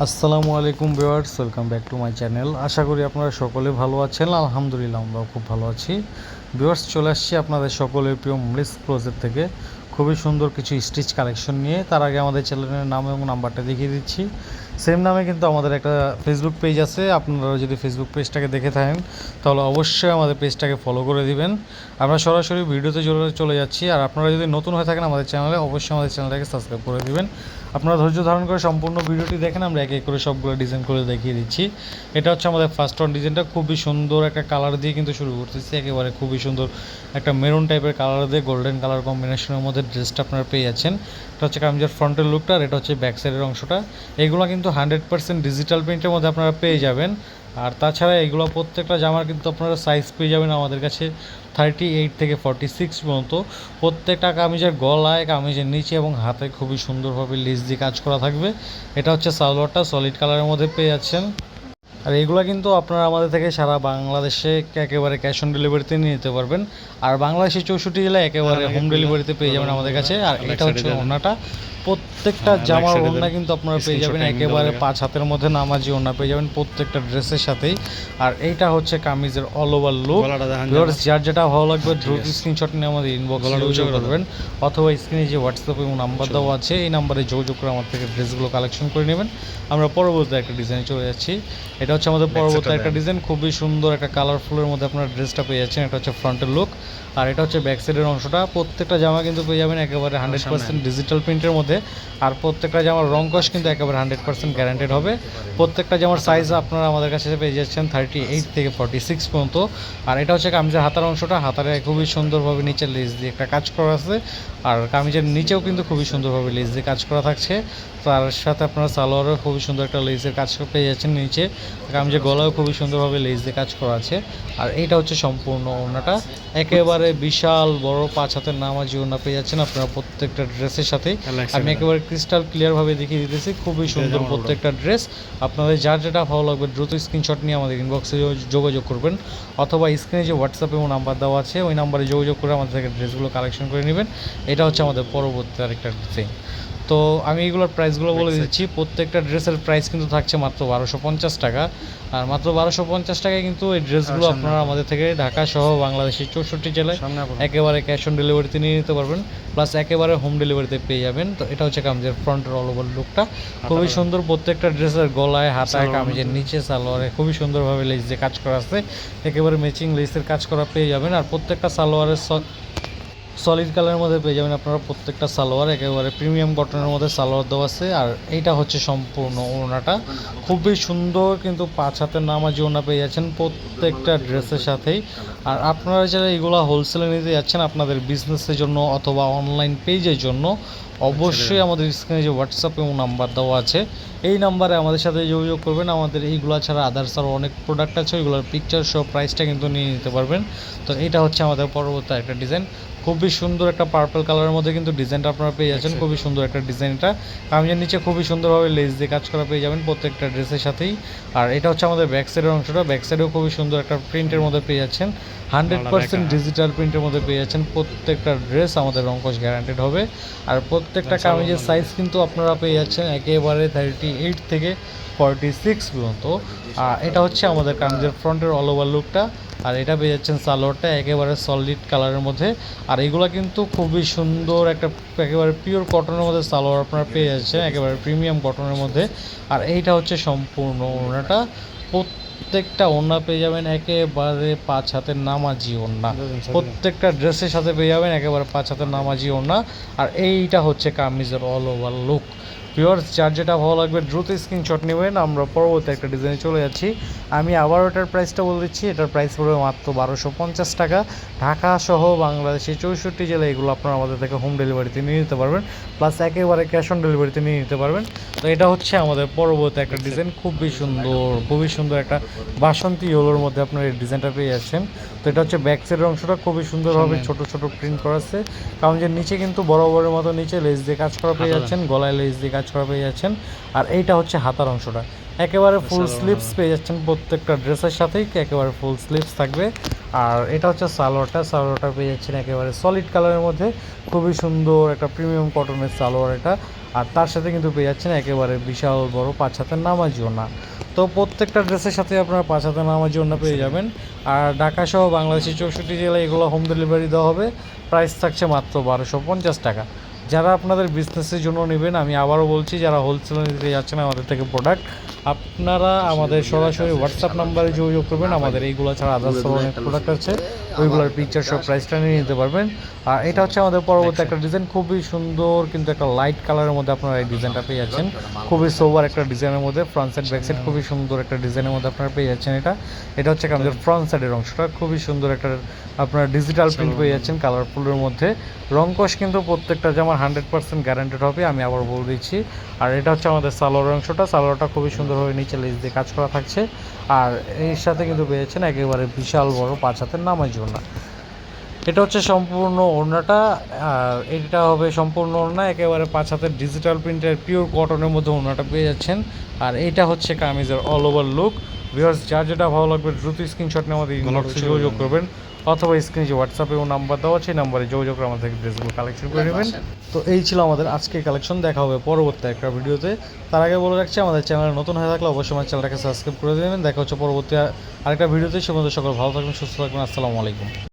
আসসালামু আলাইকুম viewers, welcome back to my channel. আশা করি আপনারা সকলে ভালো আছেন। আলহামদুলিল্লাহ আমরাও খুব ভালো আছি। ভিউয়ার্স, চলে আসছি আপনাদের সকলের প্রিয় মরিস ক্লোজেট থেকে খুবই সুন্দর কিছু স্টিচ কালেকশন নিয়ে। তার আগে আমাদের চ্যানেলের নাম এবং নাম্বারটা দেখিয়ে দিচ্ছি। সেম নামে কিন্তু আমাদের একটা ফেসবুক পেজ আছে। আপনারা যদি ফেসবুক পেজটাকে দেখে থাকেন তাহলে অবশ্যই আমাদের পেজটাকে ফলো করে দিবেন। আমরা সরাসরি ভিডিওতে চলে যাচ্ছি। আর আপনারা যদি নতুন হয়ে থাকেন আমাদের চ্যানেলে, অবশ্যই আমাদের চ্যানেলটাকে সাবস্ক্রাইব করে দিবেন। আপনারা ধৈর্য ধারণ করে সম্পূর্ণ ভিডিওটি দেখেন, আমরা এক এক করে সবগুলো ডিজাইন করে দেখিয়ে দিচ্ছি। এটা হচ্ছে আমাদের ফার্স্ট ওয়ান ডিজাইনটা, খুবই সুন্দর একটা কালার দিয়ে কিন্তু শুরু করতেছি। একেবারে খুবই সুন্দর একটা মেরুন টাইপের কালার দিয়ে গোল্ডেন কালার কম্বিনেশনের মধ্যে ড্রেসটা আপনারা পেয়ে যাচ্ছেন। এটা হচ্ছে কামিজের ফ্রন্টের লুকটা, আর এটা হচ্ছে ব্যাক সাইডের অংশটা। এগুলো কিন্তু 100% ডিজিটাল প্রিন্টের মধ্যে আপনারা পেয়ে যাবেন। আর তাছাড়া এগুলো প্রত্যেকটা জামার কিন্তু আপনারা সাইজ পেয়ে যাবেন আমাদের কাছে 38 থেকে 46 পর্যন্ত। প্রত্যেকটা কামিজের গলায়, কামিজের নিচে এবং হাতে খুবই সুন্দরভাবে লেস দিয়ে কাজ করা থাকবে। এটা হচ্ছে সালোয়ারটা, সলিড কালারের মধ্যে পেয়ে যাচ্ছেন। আর এগুলো কিন্তু আপনারা আমাদের থেকে সারা বাংলাদেশে একেবারে ক্যাশ অন ডেলিভারিতে নিয়ে নিতে পারবেন। আর বাংলাদেশের 64 জেলায় একেবারে হোম ডেলিভারিতে পেয়ে যাবেন আমাদের কাছে। আর এটা হচ্ছে ওড়নাটা, প্রত্যেকটা জামার ওড়না কিন্তু আপনারা পেয়ে যাবেন একেবারে 5 হাতের মধ্যে নামাজি ওড়না পেয়ে যাবেন প্রত্যেকটা ড্রেসের সাথেই। আর এইটা হচ্ছে কামিজের অল ওভার লুক। যার যেটা ভালো লাগবে দ্রুত স্ক্রিনশট নিয়ে আমাদের ইনবক্সে যোগাযোগ করবেন, অথবা স্ক্রিনে যে হোয়াটসঅ্যাপ এবং নাম্বার দেওয়া আছে এই নাম্বারে যোগাযোগ করে আমার থেকে ড্রেসগুলো কালেকশন করে নেবেন। আমরা পরবর্তী একটা ডিজাইনে চলে যাচ্ছি। এটা হচ্ছে আমাদের পরবর্তী একটা ডিজাইন, খুবই সুন্দর একটা কালারফুলের মধ্যে আপনারা ড্রেসটা পেয়ে যাচ্ছেন। এটা হচ্ছে ফ্রন্টের লুক, আর এটা হচ্ছে ব্যাক সাইডের অংশটা। প্রত্যেকটা জামা কিন্তু পেয়ে যাবেন একেবারে 100% ডিজিটাল প্রিন্টের মধ্যে। আর প্রত্যেকটা জামার রং কস কিন্তু একেবারে 100% গ্যারান্টেড হবে। প্রত্যেকটা জামার সাইজ আপনারা আমাদের কাছে পেয়ে যাচ্ছেন 38 থেকে 46 পর্যন্ত। আর এটা হচ্ছে কামিজের হাতার অংশটা, হাতারে খুবই সুন্দরভাবে নিচে লেস দিয়ে একটা কাজ করা আছে। আর কামিজের নিচেও কিন্তু খুবই সুন্দরভাবে লেস দিয়ে কাজ করা থাকছে। তার সাথে আপনারা সালোয়ারও খুবই সুন্দর একটা লেসের কাজ পেয়ে যাচ্ছেন নিচে। কামিজের গলাও খুবই সুন্দরভাবে লেস দিয়ে কাজ করা আছে। আর এইটা হচ্ছে সম্পূর্ণ ওড়নাটা, একেবারে বিশাল বড় 5 হাতের নামাজি ওড়না পেয়ে যাচ্ছেন আপনারা প্রত্যেকটা ড্রেসের সাথেই। আমি একেবারে ক্রিস্টাল ক্লিয়ারভাবে দেখিয়ে দিতেছি, খুবই সুন্দর প্রত্যেকটা ড্রেস। আপনাদের যার যেটা ভালো লাগবে দ্রুত স্ক্রিনশট নিয়ে আমাদের ইনবক্সে যোগাযোগ করবেন, অথবা স্ক্রিনে যে হোয়াটসঅ্যাপ এবং নাম্বার দেওয়া আছে ওই নাম্বারে যোগাযোগ করে আমাদের থেকে ড্রেসগুলো কালেকশন করে নেবেন। এটা হচ্ছে আমাদের পরবর্তী আরেকটা ডিজাইন। তো আমি এগুলোর প্রাইসগুলো বলে দিচ্ছি। প্রত্যেকটা ড্রেসের প্রাইস কিন্তু থাকছে মাত্র 1250 টাকা। আর মাত্র 1250 টাকায় কিন্তু এই ড্রেসগুলো আপনারা আমাদের থেকে ঢাকা সহ বাংলাদেশের 64 জেলায় একেবারে ক্যাশ অন ডেলিভারিতে নিয়ে নিতে পারবেন, প্লাস একেবারে হোম ডেলিভারিতে পেয়ে যাবেন। তো এটা হচ্ছে কামিজের ফ্রন্টের অল ওভার লুকটা, খুবই সুন্দর। প্রত্যেকটা ড্রেসের গলায়, হাতায়, কামিজের নিচে, সালোয়ারে খুবই সুন্দরভাবে লেস দিয়ে কাজ করা আছে। একেবারে ম্যাচিং লেসের কাজ করা পেয়ে যাবেন। আর প্রত্যেকটা সালোয়ারের সলিড কালারের মধ্যে পেয়ে যাবেন আপনারা প্রত্যেকটা সালোয়ার, একেবারে প্রিমিয়াম কটনের মধ্যে সালোয়ার দেওয়া আছে। আর এইটা হচ্ছে সম্পূর্ণ ওড়নাটা, খুবই সুন্দর কিন্তু 5 হাতের নামাজি ওড়না পেয়ে যাচ্ছেন প্রত্যেকটা ড্রেসের সাথেই। আর আপনারা যারা এগুলো হোলসেলে নিতে যাচ্ছেন আপনাদের বিজনেসের জন্য অথবা অনলাইন পেজের জন্য, অবশ্যই আমাদের স্ক্রিনে যে হোয়াটসঅ্যাপ এবং নাম্বার দেওয়া আছে এই নাম্বারে আমাদের সাথে যোগাযোগ করবেন। আমাদের এইগুলো ছাড়া আদার্স আরও অনেক প্রোডাক্ট আছে, ওইগুলোর পিকচার সহ প্রাইসটা কিন্তু নিয়ে নিতে পারবেন। তো এটা হচ্ছে আমাদের পরবর্তী একটা ডিজাইন, খুবই সুন্দর একটা পার্পল কালারের মধ্যে কিন্তু ডিজাইনটা আপনারা পেয়ে যাচ্ছেন। খুবই সুন্দর একটা ডিজাইন, এটা কামিজের নিচে খুবই সুন্দরভাবে লেস দিয়ে কাজ করা পেয়ে যাবেন প্রত্যেকটা ড্রেসের সাথেই। আর এটা হচ্ছে আমাদের ব্যাক সাইডের অংশটা, ব্যাক সাইডেও খুবই সুন্দর একটা প্রিন্টের মধ্যে পেয়ে যাচ্ছেন, 100% ডিজিটাল প্রিন্টের মধ্যে পেয়ে যাচ্ছেন। প্রত্যেকটা ড্রেস আমাদের রংকশ গ্যারান্টেড হবে। আর প্রত্যেকটা কামিজের সাইজ কিন্তু আপনারা পেয়ে যাচ্ছেন একেবারে 38 থেকে 46 পর্যন্ত। এটা হচ্ছে আমাদের কামিজের ফ্রন্টের অল ওভার লুকটা। আর এটা পেয়ে যাচ্ছেন সালোয়ারটা একেবারে সলিড কালারের মধ্যে। আর এগুলো কিন্তু খুবই সুন্দর একটা একেবারে পিওর কটনের মধ্যে সালোয়ার আপনারা পেয়ে যাচ্ছেন, একেবারে প্রিমিয়াম কটনের মধ্যে। আর এইটা হচ্ছে সম্পূর্ণ ওড়নাটা, প্রত্যেকটা ওড়না পেয়ে যাবেন একেবারে 5 হাতের নামাজি ওড়না, প্রত্যেকটা ড্রেসের সাথে পেয়ে যাবেন একেবারে 5 হাতের নামাজি ওড়না। আর এইটা হচ্ছে কামিজের অল ওভার লুক। ভিউয়ার্স, যার যেটা ভালো লাগবে দ্রুত স্ক্রিনশট নেবেন। আমরা পরবর্তী একটা ডিজাইনে চলে যাচ্ছি। আমি আবার এটার প্রাইসটা বলে দিচ্ছি, এটার প্রাইস পড়বে মাত্র 1250 টাকা। ঢাকা সহ বাংলাদেশের 64 জেলায় এগুলো আপনারা আমাদের থেকে হোম ডেলিভারিতে নিয়ে নিতে পারবেন, প্লাস একেবারে ক্যাশ অন ডেলিভারিতে নিয়ে নিতে পারবেন। তো এটা হচ্ছে আমাদের পরবর্তী একটা ডিজাইন, খুবই সুন্দর একটা বাসন্তী ইয়েলোর মধ্যে আপনারা এই ডিজাইনটা পেয়ে যাচ্ছেন। তো এটা হচ্ছে ব্যাক সাইডের অংশটা, খুবই সুন্দরভাবে ছোট ছোট প্রিন্ট করা আছে। কারণ যে নিচে কিন্তু বড় মতো নিচে লেস দিয়ে কাজ করা পেয়ে যাচ্ছেন, গলায় লেস দিয়ে কাজ করা পেয়ে যাচ্ছেন। আর এইটা হচ্ছে হাতার অংশটা, একেবারে ফুল স্লিভস পেয়ে যাচ্ছেন প্রত্যেকটা ড্রেসের সাথেই, একেবারে ফুল স্লিভস থাকবে। আর এটা হচ্ছে সালোয়ারটা পেয়ে যাচ্ছেন একেবারে সলিড কালারের মধ্যে, খুবই সুন্দর একটা প্রিমিয়াম কটনের সালোয়ার এটা। আর তার সাথে কিন্তু পেয়ে যাচ্ছেন একেবারে বিশাল বড় 5 হাতের নামাজি ওড়না। তো প্রত্যেকটা ড্রেসের সাথে আপনারা 5 হাতের নামাজি ওড়না পেয়ে যাবেন। আর ঢাকা সহ বাংলাদেশের 64 জেলায় এগুলো হোম ডেলিভারি দেওয়া হবে। প্রাইস থাকছে মাত্র 1250 টাকা। যারা আপনাদের বিজনেসের জন্য নেবেন, আমি আবারও বলছি, যারা হোলসেলে নিতে যাচ্ছেন আমাদের থেকে প্রোডাক্ট, আপনারা আমাদের সরাসরি হোয়াটসঅ্যাপ নাম্বারে যোগাযোগ করবেন। আমাদের এইগুলো ছাড়া আদার্স অনেক প্রোডাক্ট আছে, ওইগুলোর পিকচার সব প্রাইসটা নিয়ে নিতে পারবেন। আর এটা হচ্ছে আমাদের পরবর্তী একটা ডিজাইন, খুবই সুন্দর কিন্তু একটা লাইট কালারের মধ্যে আপনারা এই ডিজাইনটা পেয়ে যাচ্ছেন। খুবই সোবার একটা ডিজাইনের মধ্যে, ফ্রন্ট সাইড ব্যাক সাইড খুবই সুন্দর একটা ডিজাইনের মধ্যে আপনারা পেয়ে যাচ্ছেন। এটা হচ্ছে আমাদের ফ্রন্ট সাইডের অংশটা, খুবই সুন্দর একটা আপনারা ডিজিটাল প্রিন্ট পেয়ে যাচ্ছেন কালারফুলের মধ্যে। রংকশ কিন্তু প্রত্যেকটা জামার 100% গ্যারান্টেড হবে, আমি আবার বলে দিচ্ছি। আর এটা হচ্ছে আমাদের সালোয়ার অংশটা, সালোয়ারটা খুবই সুন্দরভাবে নিচে লেস দিয়ে কাজ করা থাকছে। আর এর সাথে কিন্তু পেয়েছেন একেবারে বিশাল বড় 5 হাতের নামাজি ওড়না। এটা হচ্ছে সম্পূর্ণ ওড়নাটা, আর এটা হবে সম্পূর্ণ ওড়না একেবারে 5 হাতের ডিজিটাল প্রিন্টের পিওর কটনের মধ্যে ওড়নাটা পেয়ে যাচ্ছেন। আর এইটা হচ্ছে কামিজের অল ওভার লুক। ভিউয়ার্স, যার যেটা ভালো লাগবে দ্রুত স্ক্রিনশট নিয়ে আমাদের ইনবক্সে যোগাযোগ করবেন, অথবা স্ক্রিনে যে হোয়াটসঅ্যাপে নাম্বার দেওয়া আছে, নাম্বারে যোগাযোগ করে আমাদের থেকে ড্রেসগুলো কালেকশন করে নেবেন। তো এই ছিল আমাদের আজকের কালেকশন, দেখা হবে পরবর্তী একটা ভিডিওতে। তার আগে বলে রাখছি, আমাদের চ্যানেলে নতুন হয়ে থাকলে অবশ্যই আমার চ্যানেলটাকে সাবস্ক্রাইব করে দেবেন। দেখা হচ্ছে পরবর্তী আরেকটা ভিডিওতে। সে মধ্যে সকল ভালো থাকবেন, সুস্থ থাকবেন। আসসালামু আলাইকুম।